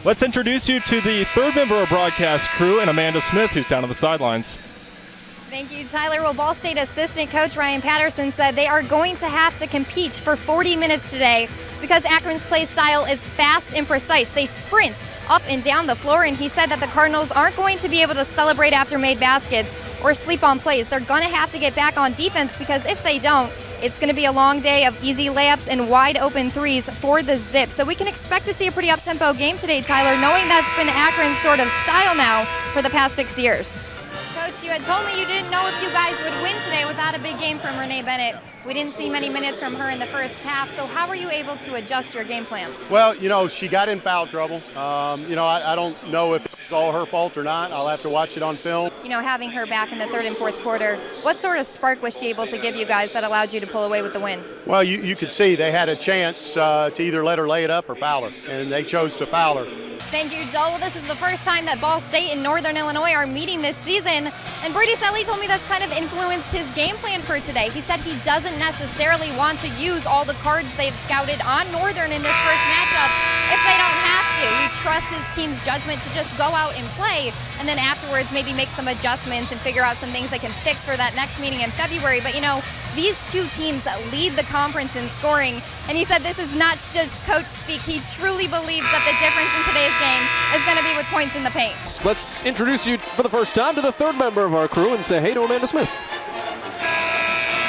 Let's introduce you to the third member of our broadcast crew, and Amanda Smith, who's down on the sidelines. Thank you, Tyler. Well, Ball State assistant coach Ryan Patterson said they are going to have to compete for 40 minutes today because Akron's play style is fast and precise. They sprint up and down the floor, and he said that the Cardinals aren't going to be able to celebrate after made baskets or sleep on plays. They're going to have to get back on defense because if they don't, it's going to be a long day of easy layups and wide open threes for the Zip. So we can expect to see a pretty up-tempo game today, Tyler, knowing that's been Akron's sort of style now for the past 6 years. Coach, you had told me you didn't know if you guys would win today without a big game from Renee Bennett. We didn't see many minutes from her in the first half, so how were you able to adjust your game plan? Well, she got in foul trouble. I don't know if it's all her fault or not. I'll have to watch it on film. Having her back in the third and fourth quarter, what sort of spark was she able to give you guys that allowed you to pull away with the win? Well, you could see they had a chance to either let her lay it up or foul her, and they chose to foul her. Thank you, Joel. This is the first time that Ball State and Northern Illinois are meeting this season, and Brady Selly told me that's kind of influenced his game plan for today. He said he doesn't necessarily want to use all the cards they've scouted on Northern in this first matchup if they don't have to. He trusts his team's judgment to just go out and play, and then afterwards maybe make some adjustments and figure out some things they can fix for that next meeting in February. But these two teams lead the conference in scoring, and he said this is not just coach speak. He truly believes that the difference in today's game is going to be with points in the paint. Let's introduce you for the first time to the third member of our crew and say hey to Amanda Smith.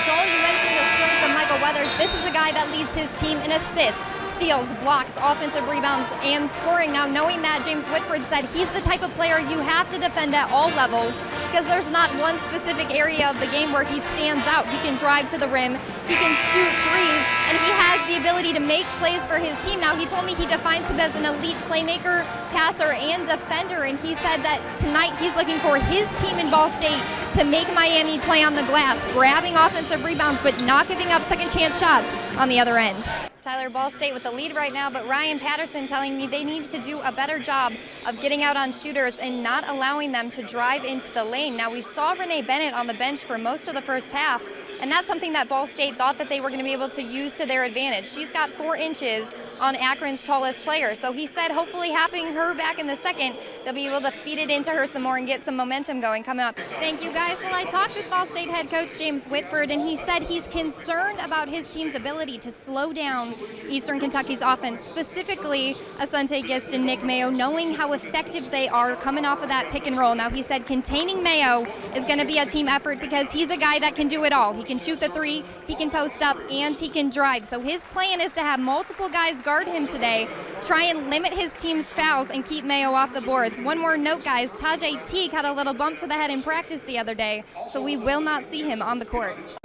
Joel, you mentioned the strength of Michael Weathers. This is a guy that leads his team in assists, steals, blocks, offensive rebounds, and scoring. Now, knowing that, James Whitford said he's the type of player you have to defend at all levels because there's not one specific area of the game where he stands out. He can drive to the rim, he can shoot threes, and he has the ability to make plays for his team. Now, he told me he defines him as an elite playmaker, passer, and defender, and he said that tonight he's looking for his team in Ball State to make Miami play on the glass, grabbing offensive rebounds, but not giving up second chance shots on the other end. Tyler, Ball State with the lead right now, but Ryan Patterson telling me they need to do a better job of getting out on shooters and not allowing them to drive into the lane. Now, we saw Renee Bennett on the bench for most of the first half, and that's something that Ball State thought that they were going to be able to use to their advantage. She's got 4 inches on Akron's tallest player, so he said hopefully having her back in the second, they'll be able to feed it into her some more and get some momentum going coming up. Thank you, guys. Well, I talked with Ball State head coach James Whitford, and he said he's concerned about his team's ability to slow down Eastern Kentucky's offense, specifically Asante Gist and Nick Mayo, knowing how effective they are coming off of that pick and roll. Now, he said containing Mayo is going to be a team effort because he's a guy that can do it all. He can shoot the three, he can post up, and he can drive. So his plan is to have multiple guys guard him today, try and limit his team's fouls and keep Mayo off the boards. One more note, guys, Tajay Teague had a little bump to the head in practice the other day, so we will not see him on the court.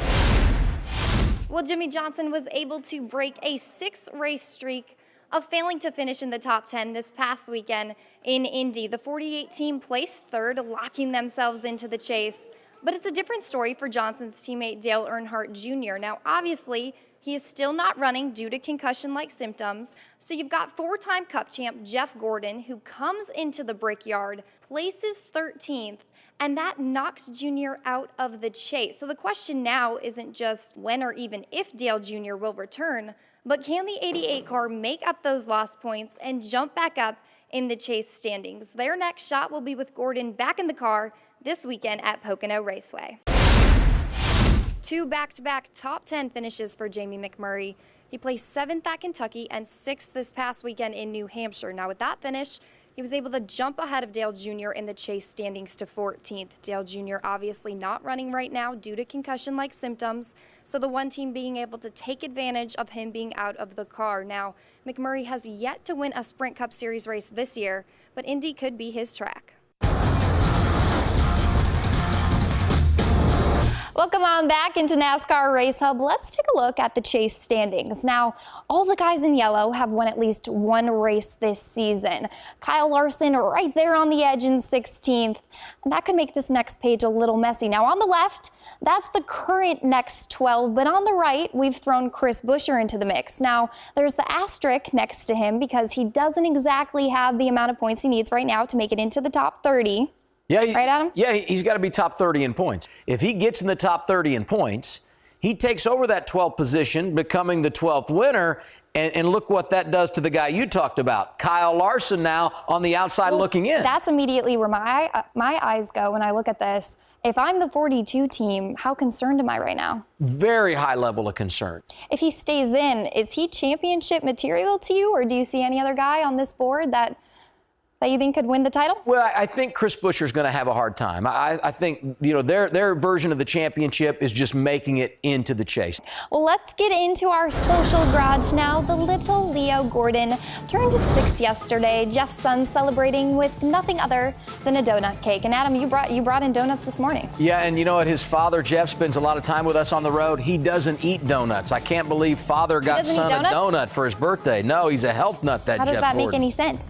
Well, Jimmy Johnson was able to break a 6-race streak of failing to finish in the top 10 this past weekend in Indy. The 48 team placed third, locking themselves into the chase. But it's a different story for Johnson's teammate Dale Earnhardt Jr. Now, obviously, he is still not running due to concussion-like symptoms. So you've got 4-time Cup champ Jeff Gordon, who comes into the Brickyard, places 13th, and that knocks Jr. out of the chase. So the question now isn't just when or even if Dale Jr. will return, but can the 88 car make up those lost points and jump back up in the chase standings? Their next shot will be with Gordon back in the car this weekend at Pocono Raceway. 2 back-to-back top 10 finishes for Jamie McMurray. He placed 7th at Kentucky and 6th this past weekend in New Hampshire. Now with that finish, he was able to jump ahead of Dale Jr. in the chase standings to 14th. Dale Jr. obviously not running right now due to concussion-like symptoms, so the one team being able to take advantage of him being out of the car. Now, McMurray has yet to win a Sprint Cup Series race this year, but Indy could be his track. Welcome on back into NASCAR Race Hub. Let's take a look at the chase standings. Now, all the guys in yellow have won at least one race this season. Kyle Larson right there on the edge in 16th, and that could make this next page a little messy. Now, on the left, that's the current next 12, but on the right, we've thrown Chris Buescher into the mix. Now, there's the asterisk next to him because he doesn't exactly have the amount of points he needs right now to make it into the top 30. Yeah, right, Adam? Yeah, he's got to be top 30 in points. If he gets in the top 30 in points, He takes over that 12th position, becoming the 12th winner. And look what that does to the guy you talked about, Kyle Larson, now on the outside looking in. That's immediately where my eyes go when I look at this. If I'm the 42 team, how concerned am I right now? Very high level of concern. If he stays in, is he championship material to you, or do you see any other guy on this board that you think could win the title? Well, I think Chris Buescher's going to have a hard time. I think, their version of the championship is just making it into the chase. Well, let's get into our social garage now. The little Leo Gordon turned 6 yesterday. Jeff's son celebrating with nothing other than a donut cake. And Adam, you brought in donuts this morning. Yeah, and you know what? His father, Jeff, spends a lot of time with us on the road. He doesn't eat donuts. I can't believe father got son a donut for his birthday. No, he's a health nut, that Jeff Gordon. How does that make any sense?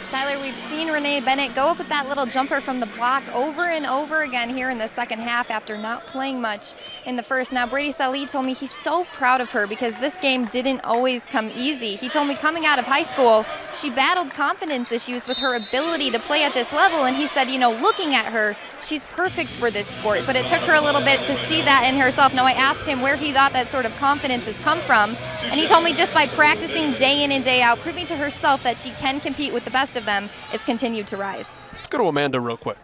Tyler, we've seen Renee Bennett go up with that little jumper from the block over and over again here in the second half after not playing much in the first. Now, Brady Salih told me he's so proud of her because this game didn't always come easy. He told me coming out of high school, she battled confidence issues with her ability to play at this level, and he said, looking at her, she's perfect for this sport, but it took her a little bit to see that in herself. Now, I asked him where he thought that sort of confidence has come from, and he told me just by practicing day in and day out, proving to herself that she can compete with the best of them, it's continued to rise. Let's go to Amanda real quick.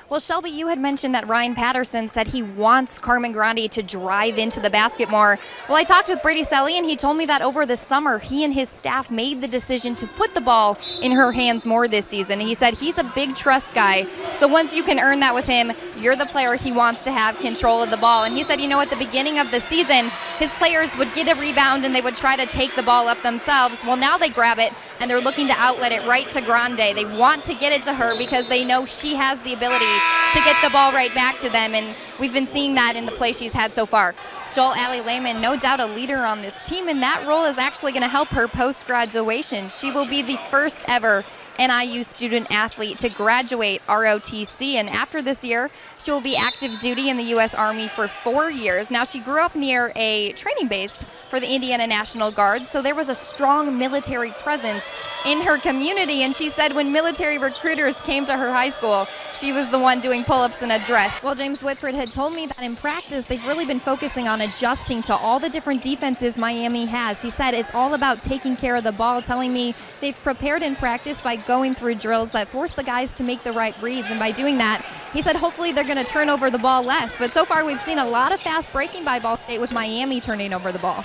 Well, Shelby, you had mentioned that Ryan Patterson said he wants Carmen Grandi to drive into the basket more. Well, I talked with Brady Salih, and he told me that over the summer, he and his staff made the decision to put the ball in her hands more this season. He said he's a big trust guy, so once you can earn that with him, you're the player he wants to have control of the ball. And he said, at the beginning of the season, his players would get a rebound and they would try to take the ball up themselves. Well, now they grab it and they're looking to outlet it right to Grande. They want to get it to her because they know she has the ability to get the ball right back to them, and we've been seeing that in the play she's had so far. Joel Allie Lehman, no doubt a leader on this team, and that role is actually going to help her post-graduation. She will be the first ever NIU student athlete to graduate ROTC, and after this year, she will be active duty in the U.S. Army for 4 years. Now, she grew up near a training base for the Indiana National Guard, so there was a strong military presence in her community, and she said when military recruiters came to her high school, she was the one doing pull-ups in a dress. Well, James Whitford had told me that in practice, they've really been focusing on adjusting to all the different defenses Miami has. He said it's all about taking care of the ball, telling me they've prepared in practice by going through drills that force the guys to make the right reads, and by doing that, he said hopefully they're going to turn over the ball less. But so far, we've seen a lot of fast breaking by Ball State with Miami turning over the ball.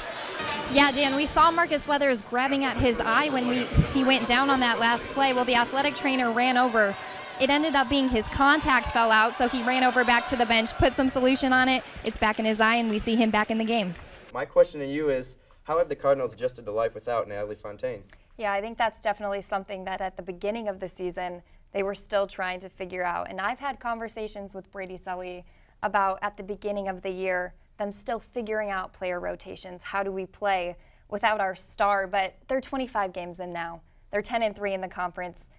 Yeah, Dan, we saw Marcus Weathers grabbing at his eye when he went down on that last play. Well, the athletic trainer ran over. It ended up being his contact fell out, so he ran over back to the bench, put some solution on it. It's back in his eye, and we see him back in the game. My question to you is, how have the Cardinals adjusted to life without Natalie Fontaine? Yeah, I think that's definitely something that at the beginning of the season, they were still trying to figure out. And I've had conversations with Brady Salih about at the beginning of the year, them still figuring out player rotations. How do we play without our star? But they're 25 games in now. They're 10-3 in the conference.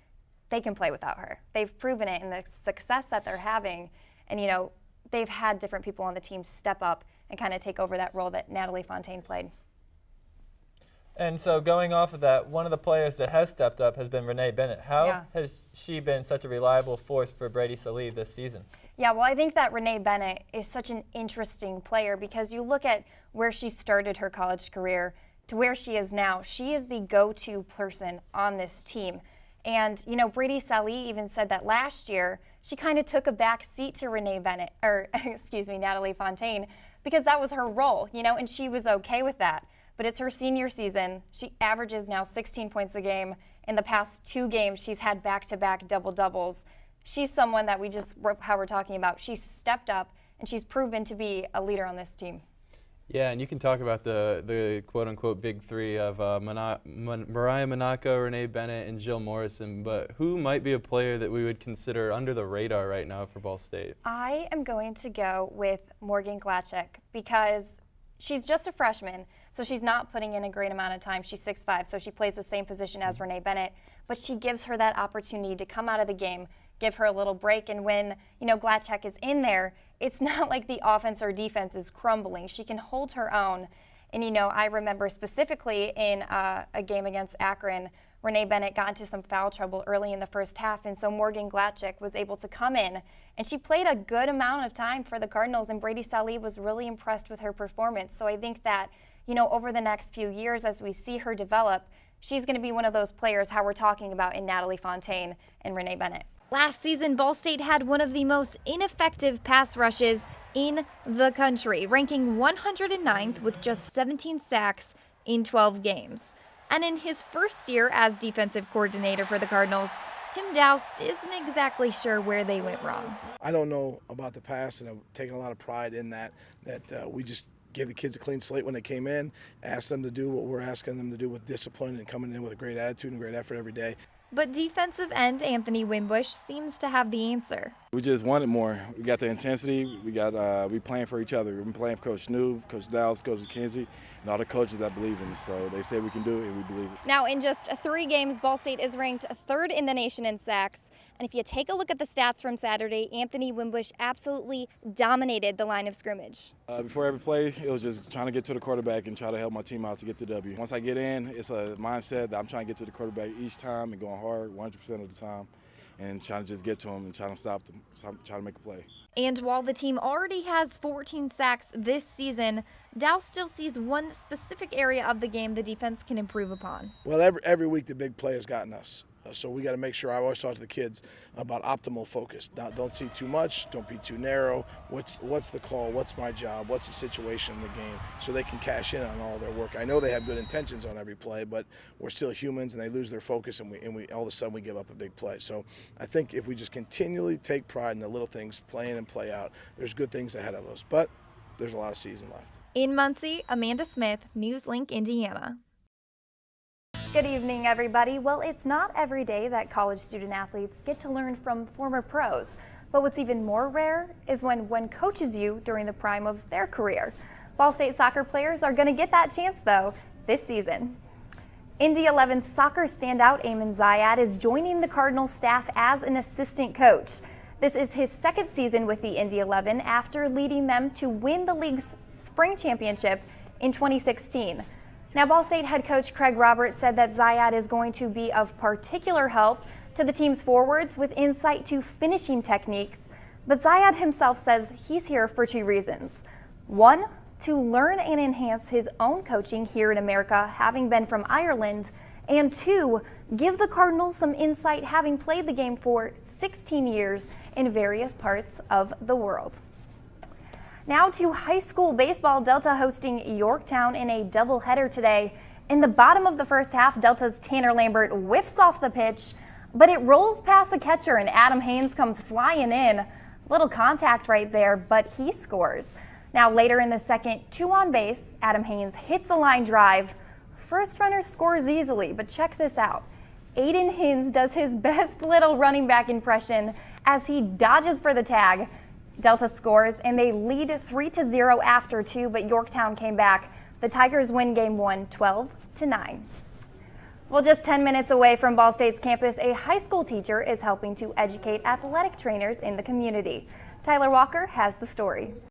They can play without her. They've proven it in the success that they're having. And, they've had different people on the team step up and kind of take over that role that Natalie Fontaine played. And so going off of that, one of the players that has stepped up has been Renee Bennett. How has she been such a reliable force for Brady Salih this season? Yeah, well, I think that Renee Bennett is such an interesting player because you look at where she started her college career to where she is now. She is the go-to person on this team. And, Brady Salih even said that last year she kind of took a back seat to Natalie Fontaine because that was her role, and she was okay with that. But it's her senior season. She averages now 16 points a game. In the past 2 games, she's had back-to-back double-doubles. She's someone that how we're talking about. She's stepped up, and she's proven to be a leader on this team. Yeah, and you can talk about the quote-unquote big three of Mariah Monaco, Renee Bennett, and Jill Morrison, but who might be a player that we would consider under the radar right now for Ball State? I am going to go with Morgan Glachek because she's just a freshman, so she's not putting in a great amount of time. She's 6'5", so she plays the same position as Renee Bennett, but she gives her that opportunity to come out of the game, give her a little break, and when Glachek is in there, it's not like the offense or defense is crumbling. She can hold her own, And, you know, I remember specifically in a game against Akron, Renee Bennett got into some foul trouble early in the first half, and so Morgan Glatchick was able to come in, and she played a good amount of time for the Cardinals, and Brady Sallee was really impressed with her performance. So I think that, you know, over the next few years as we see her develop, she's going to be one of those players how we're talking about in Natalie Fontaine and Renee Bennett. Last season, Ball State had one of the most ineffective pass rushes in the country, ranking 109th with just 17 sacks in 12 games. And in his first year as defensive coordinator for the Cardinals, Tim Daust isn't exactly sure where they went wrong. I don't know about the past, and I'm taking a lot of pride in that we just gave the kids a clean slate when they came in, asked them to do what we're asking them to do with discipline and coming in with a great attitude and great effort every day. But defensive end Anthony Wimbush seems to have the answer. We just wanted more. We got the intensity. We playing for each other. We've been playing for Coach Snoop, Coach Dowse, Coach McKenzie, and all the coaches that believe in us. So they say we can do it, and we believe it. Now, in just 3 games, Ball State is ranked 3rd in the nation in sacks. And if you take a look at the stats from Saturday, Anthony Wimbush absolutely dominated the line of scrimmage. Before every play, it was just trying to get to the quarterback and try to help my team out to get the W. Once I get in, it's a mindset that I'm trying to get to the quarterback each time and going hard 100% of the time and trying to just get to him and trying to stop them, trying to make a play. And while the team already has 14 sacks this season, Dow still sees one specific area of the game the defense can improve upon. Well, every week the big play has gotten us. So we got to make sure. I always talk to the kids about optimal focus. Don't see too much. Don't be too narrow. What's the call? What's my job? What's the situation in the game? So they can cash in on all their work. I know they have good intentions on every play, but we're still humans, and they lose their focus, and we all of a sudden we give up a big play. So I think if we just continually take pride in the little things, play in and play out, there's good things ahead of us. But there's a lot of season left. In Muncie, Amanda Smith, NewsLink, Indiana. Good evening, everybody. Well, it's not every day that college student athletes get to learn from former pros. But what's even more rare is when one coaches you during the prime of their career. Ball State soccer players are going to get that chance, though, this season. Indy 11 soccer standout Eamon Zayat is joining the Cardinals staff as an assistant coach. This is his 2nd season with the Indy 11 after leading them to win the league's spring championship in 2016. Now, Ball State head coach Craig Roberts said that Zayat is going to be of particular help to the team's forwards with insight to finishing techniques. But Zayat himself says he's here for 2 reasons. 1, to learn and enhance his own coaching here in America, having been from Ireland. And 2, give the Cardinals some insight, having played the game for 16 years in various parts of the world. Now to high school baseball, Delta hosting Yorktown in a doubleheader today. In the bottom of the first half, Delta's Tanner Lambert whiffs off the pitch, but it rolls past the catcher and Adam Haynes comes flying in. Little contact right there, but he scores. Now later in the second, 2 on base, Adam Haynes hits a line drive. First runner scores easily, but check this out. Aiden Hins does his best little running back impression as he dodges for the tag. Delta scores, and they lead 3-0 after 2, but Yorktown came back. The Tigers win Game 1, 12-9. Well, just 10 minutes away from Ball State's campus, a high school teacher is helping to educate athletic trainers in the community. Tyler Walker has the story.